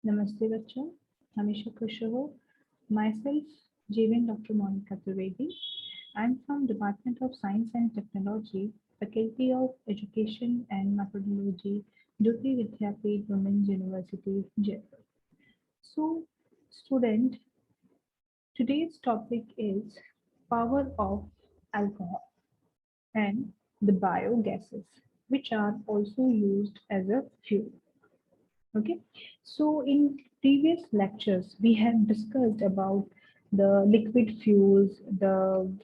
Namaste बच्चों, हमेशा खुश रहो. Myself, JVN Dr. Monica Trivedi. I'm from Department of Science and Technology, Faculty of Education and Methodology, JAYOTI VIDYAPEETH Women's University, Jaipur. So, student, today's topic is power of alcohol and the biogases, which are also used as a fuel. Okay, so in previous lectures, we have discussed about the liquid fuels, the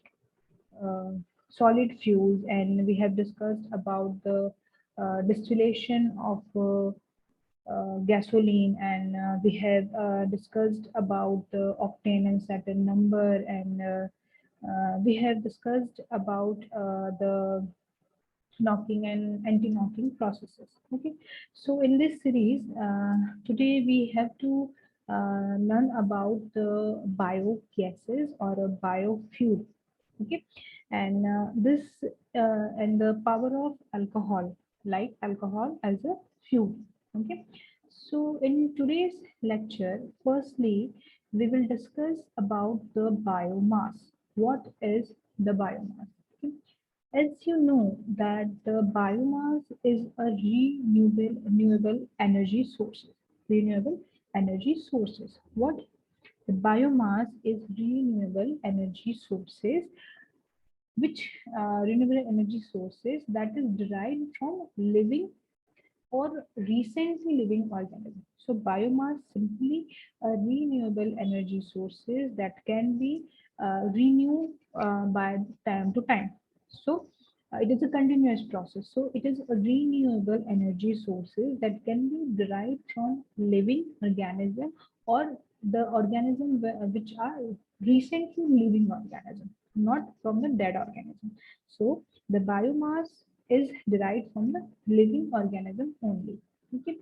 uh, solid fuels, and we have discussed about the distillation of gasoline, and we have discussed about the octane and Saturn number, and we have discussed about the knocking and anti-knocking processes. Okay, so in this series, today we have to learn about the biogases or a biofuel. Okay, and this and the power of alcohol, like alcohol as a fuel. Okay, so in today's lecture, firstly, we will discuss about the biomass. What is the biomass? Okay. As you know that the biomass is a renewable energy sources. Renewable energy sources. What the biomass is renewable energy sources, which renewable energy sources that is derived from living or recently living organism. So biomass simply renewable energy sources that can be renewed by time to time. So it is a continuous process. So it is a renewable energy sources that can be derived from living organism or the organism which are recently living organism, not from the dead organism. So the biomass is derived from the living organism only. Okay,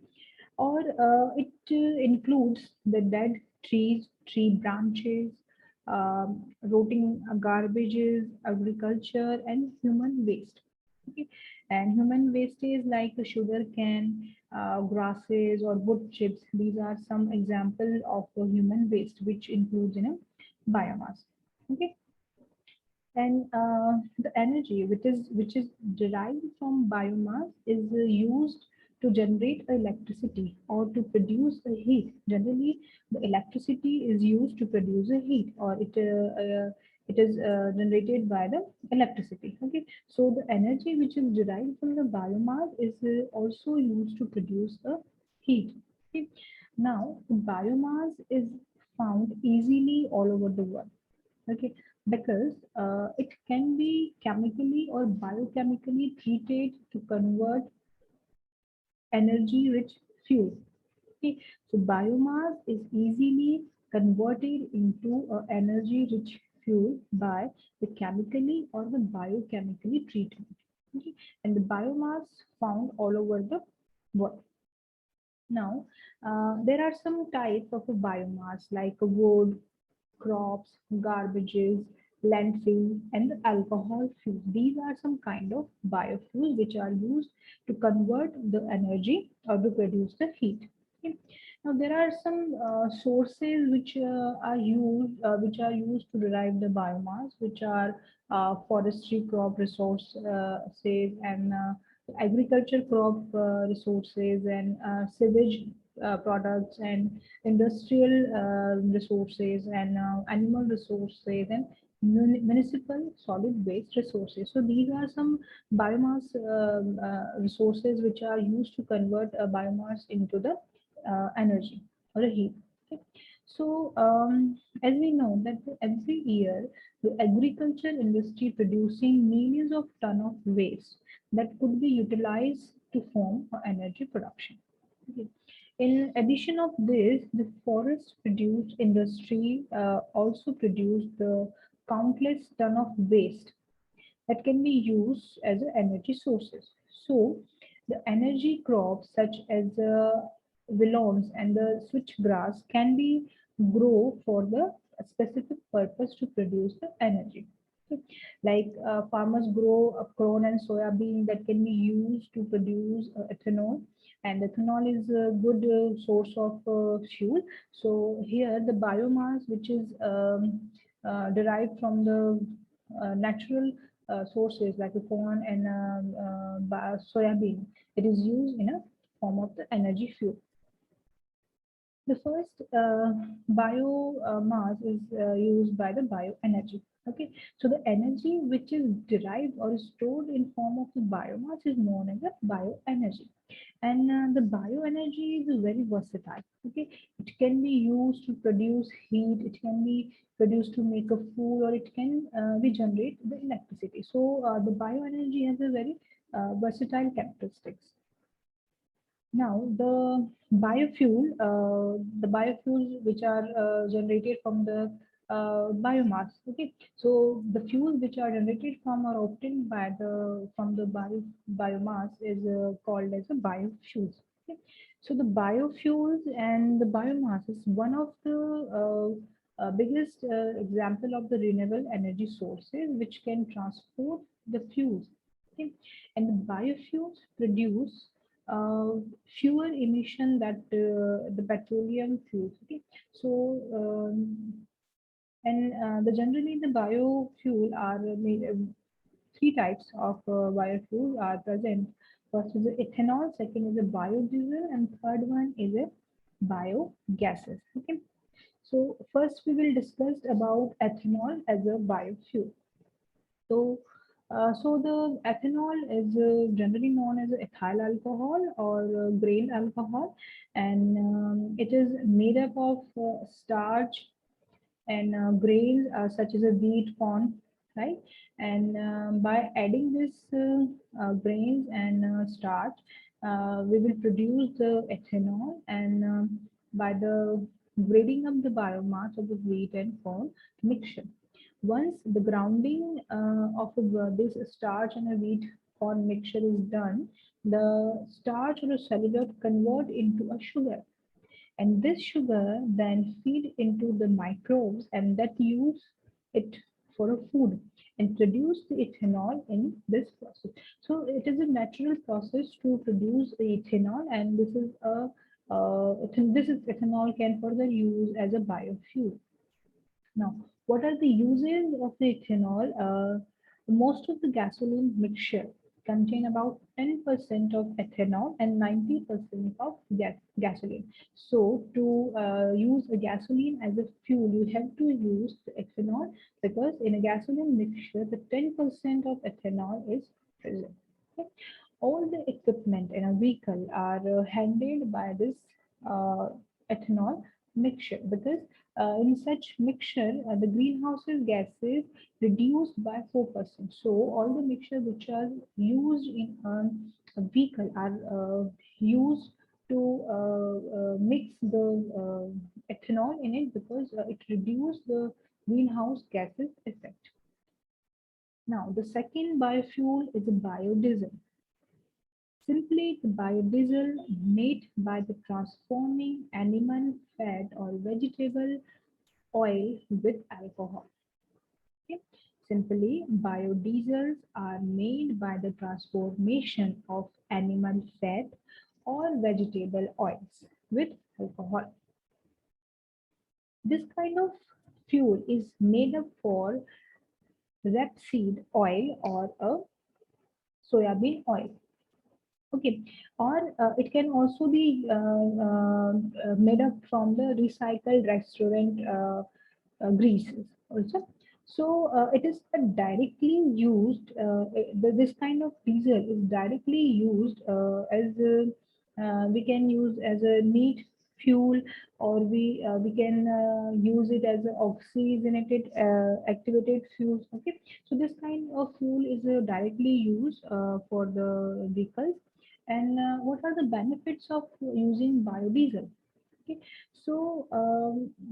or it includes the dead trees, tree branches, rotting garbages, agriculture, and human waste. Okay, and human waste is like the sugar cane, grasses, or wood chips. These are some examples of the human waste which includes in a biomass. Okay, and the energy which is derived from biomass is used to generate electricity or to produce a heat. Generally, the electricity is used to produce a heat, or it is generated by the electricity. Okay, so the energy which is derived from the biomass is also used to produce a heat. Okay, now the biomass is found easily all over the world. Okay, because it can be chemically or biochemically treated to convert energy rich fuel. Okay, so biomass is easily converted into a energy rich fuel by the chemically or the biochemically treatment. Okay, and the biomass found all over the world. Now, there are some types of a biomass like wood, crops, garbages, landfill, and the alcohol fuels. These are some kind of biofuels which are used to convert the energy or to produce the heat. Okay. Now, there are some sources which are used to derive the biomass, which are forestry crop resources and agriculture crop resources and sewage products and industrial resources and animal resources and municipal solid waste resources. So these are some biomass resources which are used to convert biomass into the energy or a heat. Okay. So as we know that every year the agriculture industry producing millions of ton of waste that could be utilized to form energy production. Okay. In addition of this, the forest produced industry also produce the countless ton of waste that can be used as energy sources. So the energy crops such as the willows and the switchgrass can be grow for the specific purpose to produce the energy. Okay. Like farmers grow a corn and soya bean that can be used to produce ethanol, and ethanol is a good source of fuel. So here the biomass, which is derived from the natural sources like the corn and soybean, it is used in a form of the energy fuel. The first biomass is used by the bioenergy. Okay, so the energy which is derived or stored in form of the biomass is known as the bioenergy. And the bioenergy is very versatile. Okay, it can be used to produce heat, it can be produced to make a food, or it can be generate the electricity. So the bioenergy has a very versatile characteristics. Now, the biofuels which are generated from the biomass. Okay, so the fuels which are generated from or obtained by the from the biomass is called as a biofuels. Okay, so the biofuels and the biomass is one of the biggest example of the renewable energy sources which can transport the fuels. Okay, and the biofuels produce uh, fewer emission that the petroleum fuels. Okay, so and the generally the biofuel are made, three types of biofuel are present. First is the ethanol, second is the biodiesel, and third one is a biogases. Okay, so first we will discuss about ethanol as a biofuel. So, so the ethanol is generally known as ethyl alcohol or grain alcohol, and it is made up of starch and grains such as a wheat, corn, right? And by adding this grains and starch, we will produce the ethanol, and by the grading of the biomass of the wheat and corn mixture. Once the grounding of this starch and a wheat corn mixture is done, the starch or a cellulose convert into a sugar, and this sugar then feed into the microbes and that use it for a food and produce the ethanol in this process. So it is a natural process to produce the ethanol, and this is a this is ethanol can further use as a biofuel. Now, what are the uses of the ethanol? Most of the gasoline mixture contain about 10% of ethanol and 90% of gasoline. So, to use a gasoline as a fuel, you have to use the ethanol, because in a gasoline mixture, the 10% of ethanol is present. Okay? All the equipment in a vehicle are handled by this uh, ethanol mixture, because in such mixture, the greenhouse gases reduced by 4%. So all the mixture which are used in a vehicle are used to mix the ethanol in it, because it reduces the greenhouse gases effect. Now, the second biofuel is a biodiesel. Simply, the biodiesel made by the transforming animal fat or vegetable oil with alcohol. Okay. Simply, biodiesels are made by the transformation of animal fat or vegetable oils with alcohol. This kind of fuel is made up for rapeseed oil or a soybean oil. Okay, or it can also be made up from the recycled restaurant greases also. So it is directly used, this kind of diesel is directly used as we can use as a neat fuel, or we can use it as a oxygenated activated fuels. Okay, so this kind of fuel is directly used for the vehicles. And what are the benefits of using biodiesel? Okay, so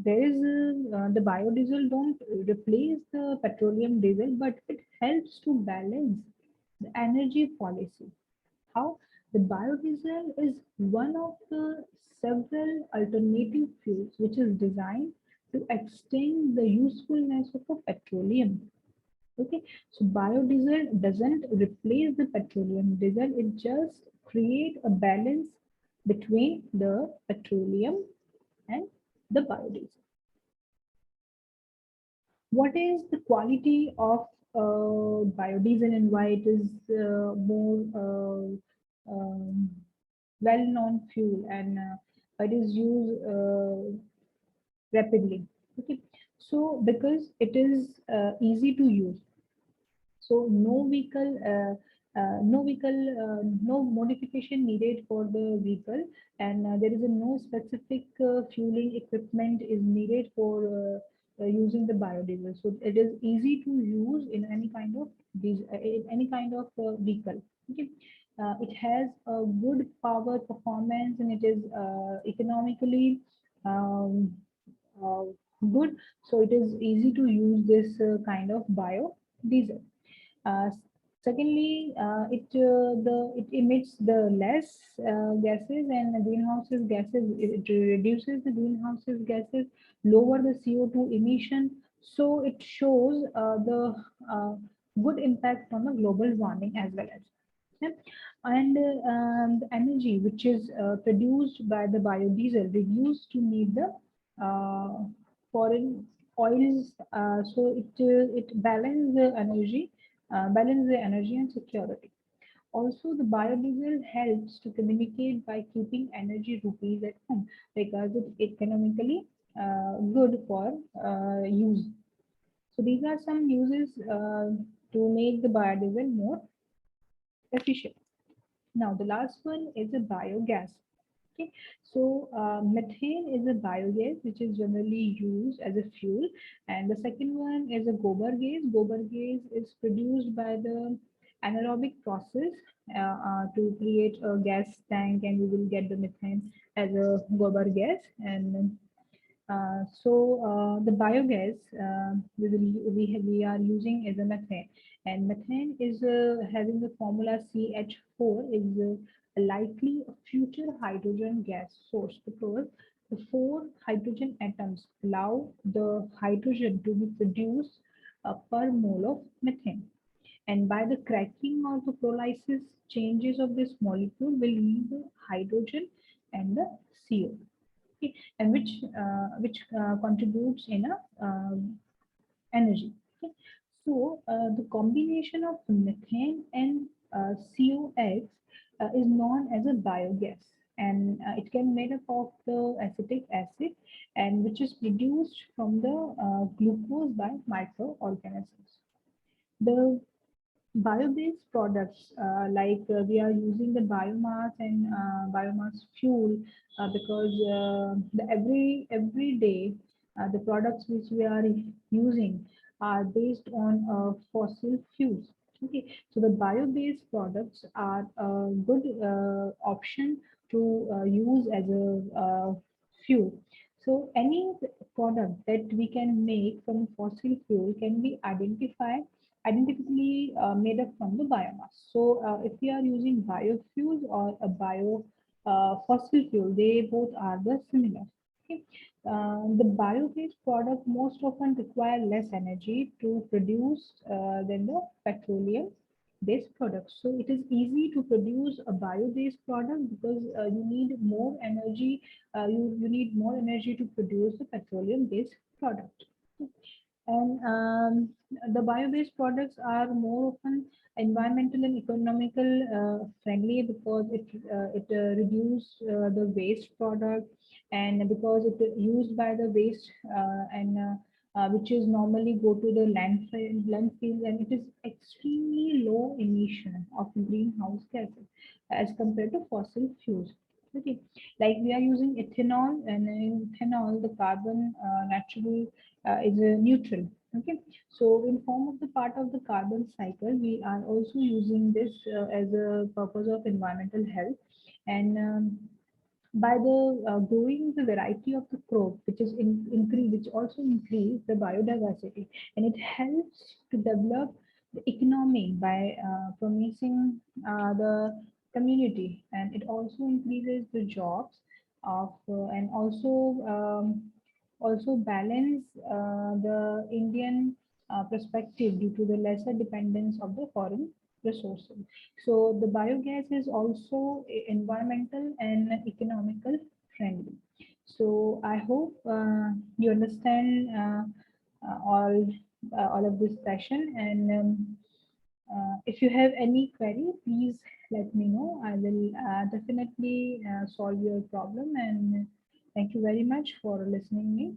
there is the biodiesel don't replace the petroleum diesel, but it helps to balance the energy policy. How? The biodiesel is one of the several alternative fuels which is designed to extend the usefulness of a petroleum. Okay, so biodiesel doesn't replace the petroleum diesel, it just create a balance between the petroleum and the biodiesel. What is the quality of biodiesel and why it is more well-known fuel and it is used rapidly? Okay, so because it is easy to use, so no modification needed for the vehicle, and there is a no specific fueling equipment is needed for using the biodiesel. So it is easy to use in any kind of in any kind of vehicle. Okay. It has a good power performance and it is economically um, uh, good. So it is easy to use this kind of biodiesel. Uh, Secondly, it emits the less gases and the greenhouses gases. It reduces the greenhouses gases, lower the CO2 emission. So it shows uh, good impact on the global warming as well as. Yeah. And the energy which is produced by the biodiesel reduced to meet the uh, foreign oils. So it balance the energy and security. Also, the biodiesel helps to communicate by keeping energy rupees at home because it's economically good for use. So these are some uses to make the biodiesel more efficient. Now, the last one is a biogas. Okay, so methane is a biogas which is generally used as a fuel, and the second one is a gobar gas. Gobar gas is produced by the anaerobic process to create a gas tank, and we will get the methane as a gobar gas. And the biogas we are using is a methane, and methane is having the formula CH4 is likely a future hydrogen gas source because the four hydrogen atoms allow the hydrogen to be produced per mole of methane. And by the cracking or the pyrolysis, changes of this molecule will leave the hydrogen and the CO, okay, and which contributes in a energy. Okay. So the combination of methane and COX is known as a biogas, and it can made up of the acetic acid, and which is produced from the glucose by microorganisms. The bio-based products we are using the biomass and biomass fuel because every day the products which we are using are based on fossil fuels. Okay, so the bio-based products are a good option to use as a fuel. So any product that we can make from fossil fuel can be identically made up from the biomass. So if we are using biofuels or a bio fossil fuel, they both are the similar. Okay. The bio-based product most often require less energy to produce than the petroleum-based products. So it is easy to produce a bio-based product because you need more energy. You need more energy to produce a petroleum-based product. And the bio-based products are more often environmental and economical friendly because it reduce the waste product, and because it is used by the waste and which is normally go to the landfill, and it is extremely low emission of greenhouse gases as compared to fossil fuels. Okay, like we are using ethanol, and in ethanol the carbon naturally is a neutral. Okay, so in form of the part of the carbon cycle, we are also using this as a purpose of environmental health, and by the growing the variety of the crop, which is which also increase the biodiversity, and it helps to develop the economy by promising the community, and it also increases the jobs of and also balance the Indian perspective due to the lesser dependence of the foreign resources. So the biogas is also environmental and economical friendly. So I hope you understand all of this session, and if you have any query, please let me know. I will definitely solve your problem, and thank you very much for listening me.